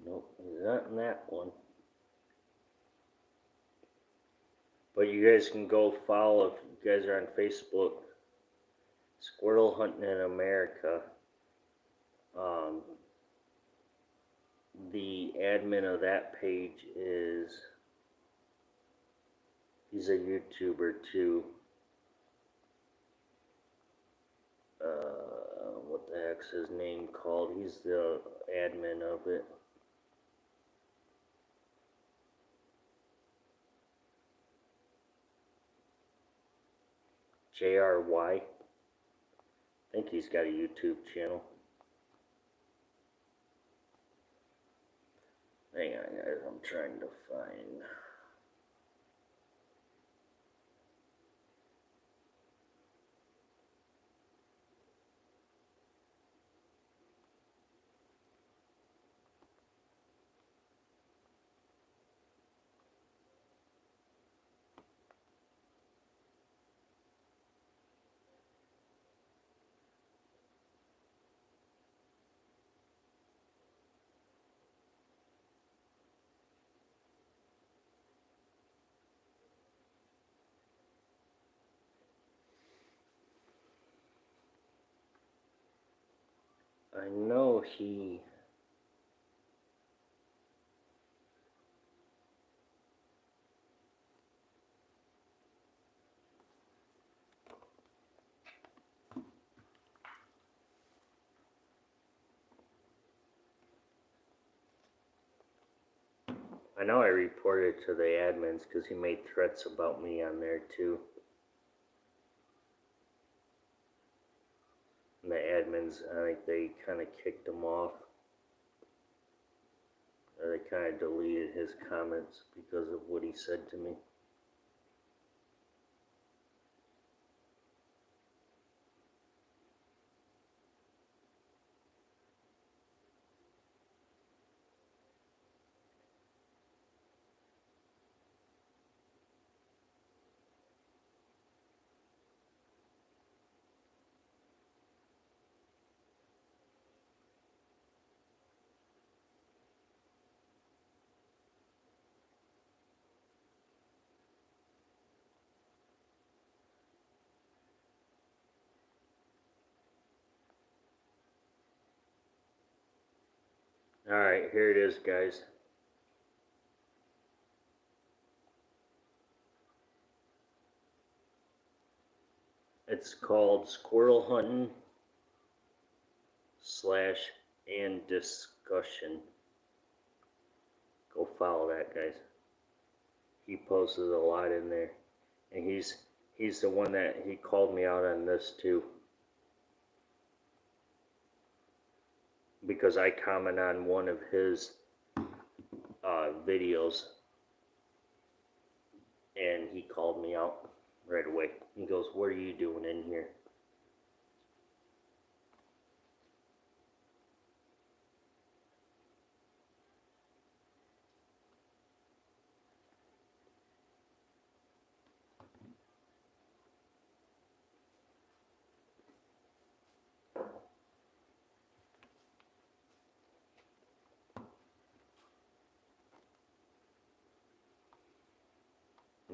Nope, he's not in that one. But you guys can go follow, if you guys are on Facebook, Squirrel Hunting in America. The admin of that page he's a YouTuber too. What the heck's his name called? He's the admin of it. JRY. I think he's got a YouTube channel. Hang on, guys, I'm trying to find. I know he. I know I reported to the admins because he made threats about me on there too. And the admins, I think they kind of kicked him off. Or they kind of deleted his comments because of what he said to me. Alright, here it is, guys. It's called Squirrel Hunting / and Discussion. Go follow that, guys. He posted a lot in there. And he's the one that he called me out on this too. Because I comment on one of his videos. And he called me out right away. He goes, "What are you doing in here?"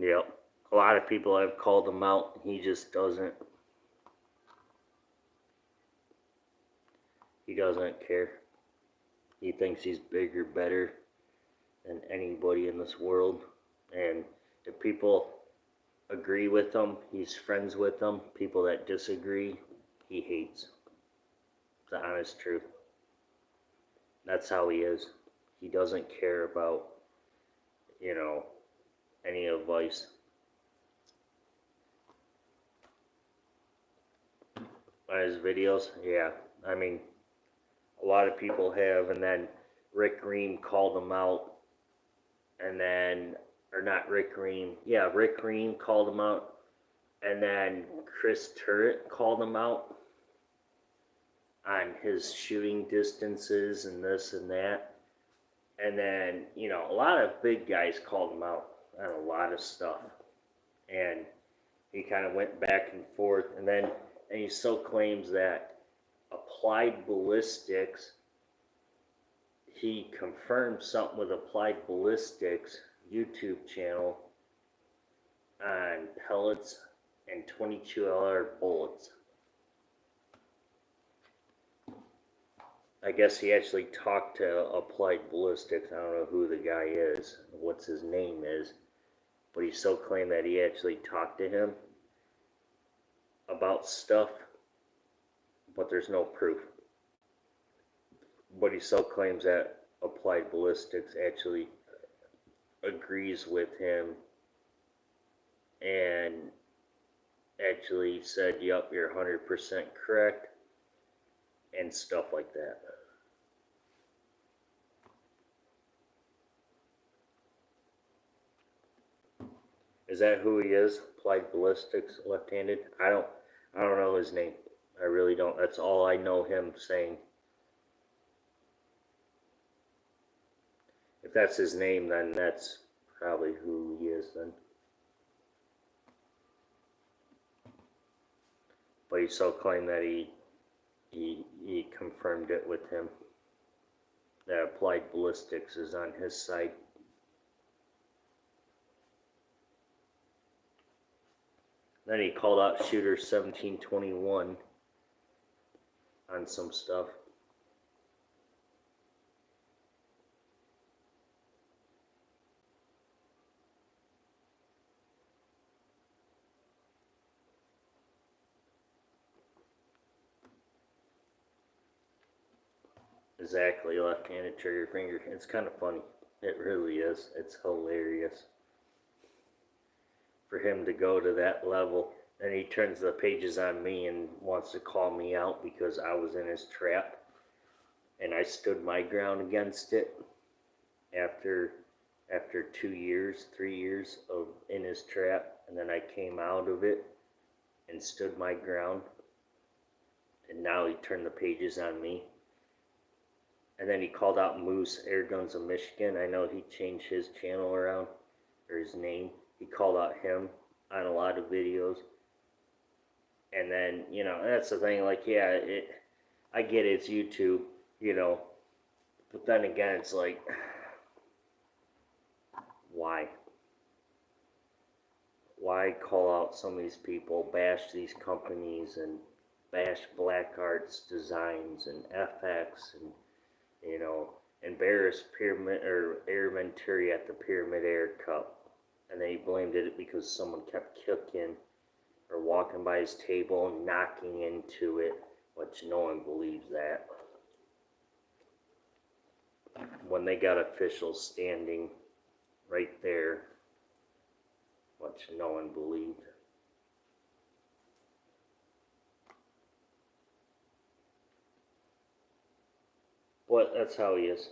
Yep. A lot of people have called him out. He just doesn't. He doesn't care. He thinks he's bigger, better than anybody in this world. And if people agree with him, he's friends with them. People that disagree, he hates. It's the honest truth. That's how he is. He doesn't care about, any advice. On his videos, yeah. I mean, a lot of people have, and then Rick Green called him out, and then, or not Rick Green, yeah, Rick Green called him out, and then Chris Turret called him out on his shooting distances and this and that, And then, you know, a lot of big guys called him out on a lot of stuff. And he kind of went back and forth. And he still claims that Applied Ballistics, he confirmed something with Applied Ballistics YouTube channel on pellets and 22 bullets. I guess he actually talked to Applied Ballistics. I don't know who the guy is, what's his name is, but he still claimed that he actually talked to him about stuff, but there's no proof. But he still claims that Applied Ballistics actually agrees with him and actually said, yup, you're 100% correct, and stuff like that. Is that who he is? Applied Ballistics, left-handed? I don't know his name. I really don't. That's all I know him saying. If that's his name, then that's probably who he is then. But he still claimed that he confirmed it with him. That Applied Ballistics is on his side. Then he called out Shooter 1721 on some stuff. Exactly, left-handed trigger finger. It's kind of funny. It really is. It's hilarious for him to go to that level. And he turns the pages on me and wants to call me out because I was in his trap. And I stood my ground against it after 2 years, 3 years of in his trap. And then I came out of it and stood my ground. And now he turned the pages on me. And then he called out Moose Air Guns of Michigan. I know he changed his channel around, or his name. He called out him on a lot of videos. And then, you know, that's the thing, like, yeah, I get it's YouTube, you know. But then again, it's like, why? Why call out some of these people, bash these companies, and bash Black Arts Designs and FX, and, you know, embarrass Pyramid or Air Venturi at the Pyramid Air Cup? And they blamed it because someone kept kicking or walking by his table and knocking into it, which no one believes that. When they got officials standing right there, which no one believed. But that's how he is.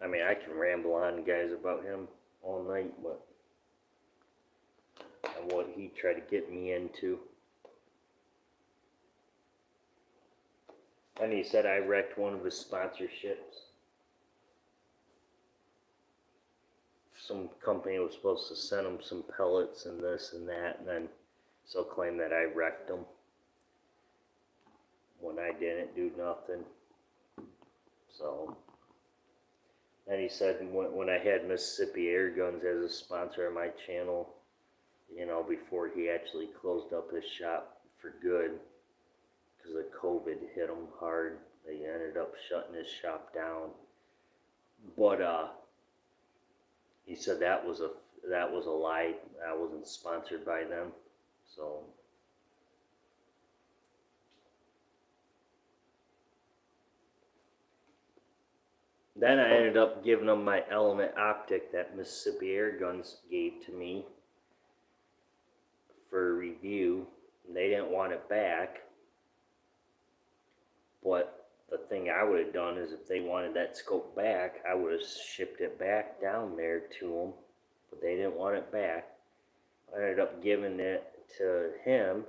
I mean, I can ramble on, guys, about him all night, but and what he tried to get me into. And he said I wrecked one of his sponsorships. Some company was supposed to send him some pellets and this and that, and then so claim that I wrecked them when I didn't do nothing. So, and he said when I had Mississippi Air Guns as a sponsor of my channel, you know, before he actually closed up his shop for good, because the COVID hit him hard, they ended up shutting his shop down. But he said that was a lie. I wasn't sponsored by them. So then I ended up giving them my Element optic that Mississippi Air Guns gave to me for review. They didn't want it back, but the thing I would have done is if they wanted that scope back, I would have shipped it back down there to them, but they didn't want it back. I ended up giving it to him,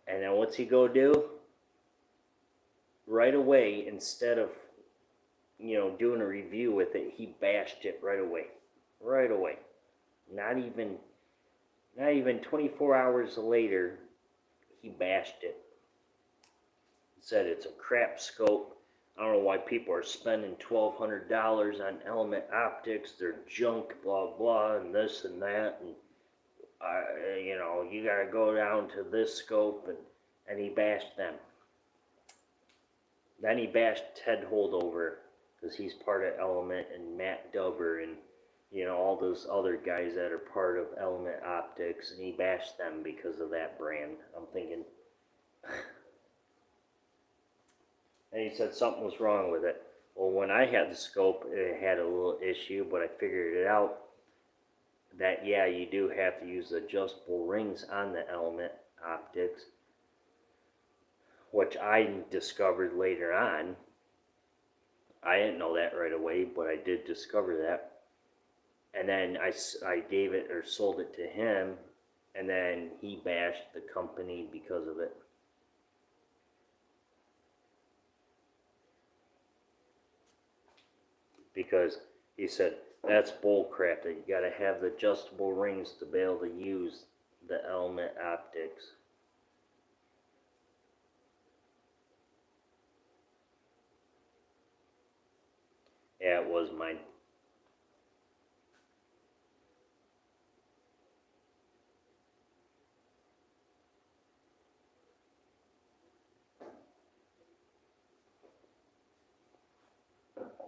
and then what's he go do? Right away, instead of, you know, doing a review with it, he bashed it right away. Right away. Not even 24 hours later, he bashed it. Said it's a crap scope. I don't know why people are spending $1,200 on Element Optics. They're junk, blah blah, and this and that, and you know, you gotta go down to this scope, and he bashed them. Then he bashed Ted Holdover because he's part of Element, and Matt Dubber, and you know, all those other guys that are part of Element Optics, and he bashed them because of that brand. I'm thinking. And he said something was wrong with it. Well, when I had the scope, it had a little issue, but I figured it out that, yeah, you do have to use adjustable rings on the Element Optics, which I discovered later on. I didn't know that right away, but I did discover that. And then I gave it or sold it to him, and then he bashed the company because of it. Because he said, that's bull crap, that you gotta have the adjustable rings to be able to use the Element Optics. Yeah, it was mine.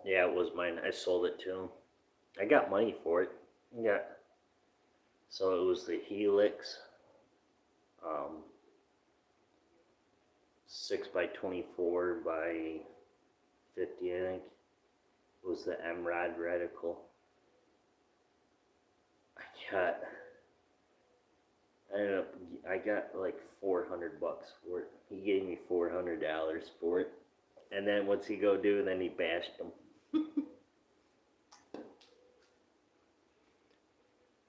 Yeah, it was mine. I sold it to him. I got money for it. Yeah. So it was the Helix 6 by 24 by 50, I think. It was the M-Rod reticle. I got like $400 for it. He gave me $400 for it. And then what's he go do? Then he bashed them.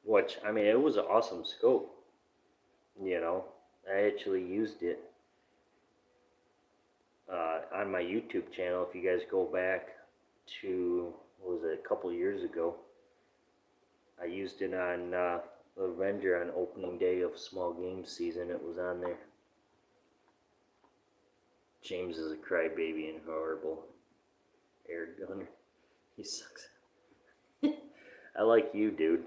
Which, I mean, it was an awesome scope. You know, I actually used it on my YouTube channel. If you guys go back to, what was it, a couple years ago, I used it on Avenger on opening day of small game season. It was on there. James is a crybaby and horrible air gunner. He sucks. I like you, dude.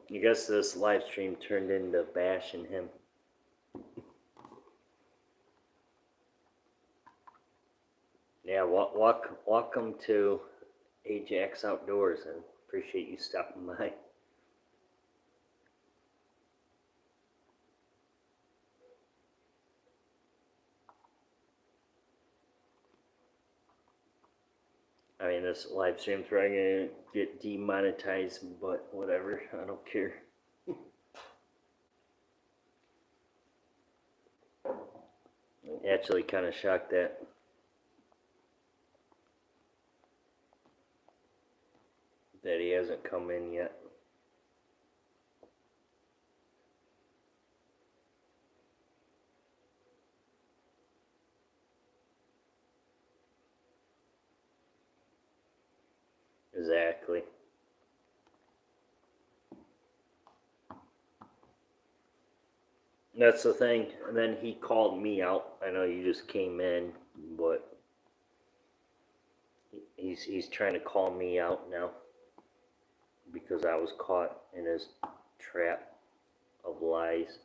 I guess this live stream turned into bashing him. Yeah, welcome to AGEX'S Outdoors, and appreciate you stopping by. I mean, this live stream's probably gonna get demonetized, but whatever, I don't care. Actually, kind of shocked that he hasn't come in yet. Exactly. That's the thing. And then he called me out. I know you just came in, but he's trying to call me out now because I was caught in his trap of lies,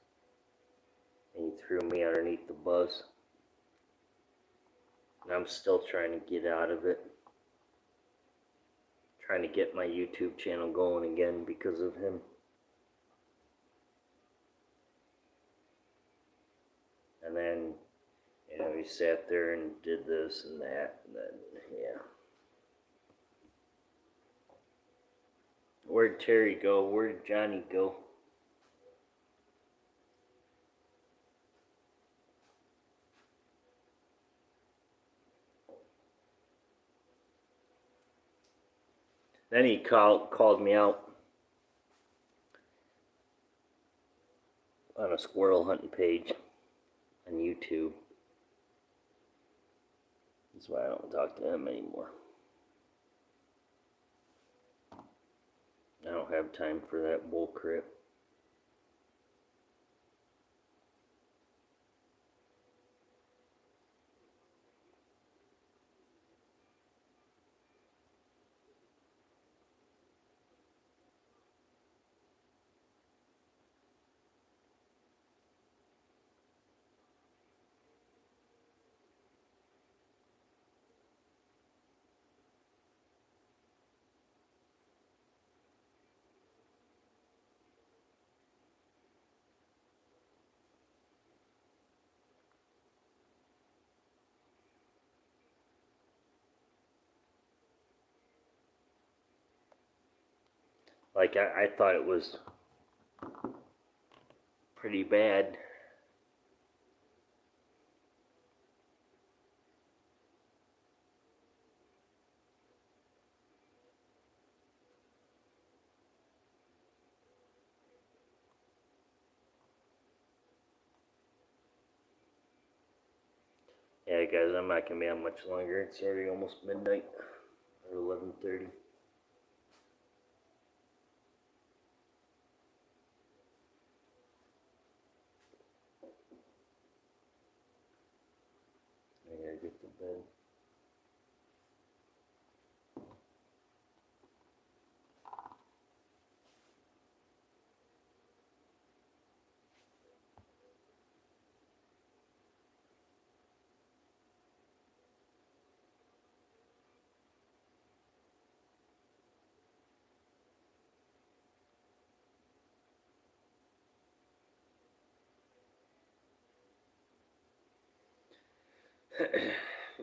and he threw me underneath the bus. And I'm still trying to get out of it. Trying to get my YouTube channel going again because of him. And then, you know, he sat there and did this and that, and then, yeah. Where'd Terry go? Where'd Johnny go? Then he called me out on a squirrel hunting page on YouTube. That's why I don't talk to him anymore. I don't have time for that bull crap. Like, I thought it was pretty bad. Yeah, guys, I'm not going to be on much longer. It's already almost midnight, or 11:30. I gotta get to bed.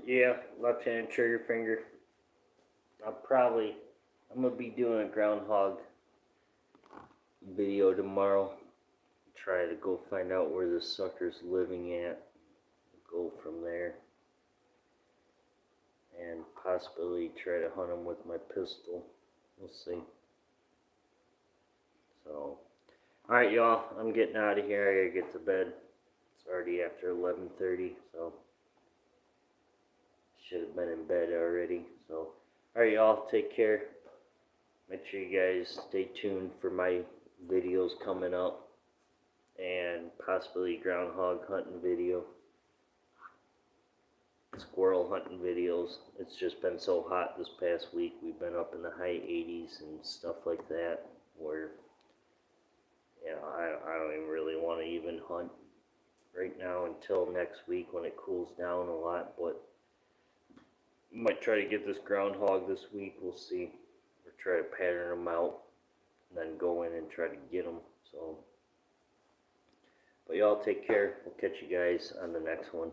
Yeah, left-handed trigger finger. I'm gonna be doing a groundhog video tomorrow. Try to go find out where this sucker's living at. Go from there. And possibly try to hunt him with my pistol. We'll see. So, alright y'all, I'm getting out of here. I gotta get to bed. It's already after 11:30, so should have been in bed already. So, alright y'all, take care. Make sure you guys stay tuned for my videos coming up. And possibly groundhog hunting video. Squirrel hunting videos. It's just been so hot this past week. We've been up in the high 80s and stuff like that, where, you know, I don't even really want to even hunt right now until next week when it cools down a lot. But might try to get this groundhog this week. We'll see. Or try to pattern them out and then go in and try to get them. So, but y'all take care. We'll catch you guys on the next one.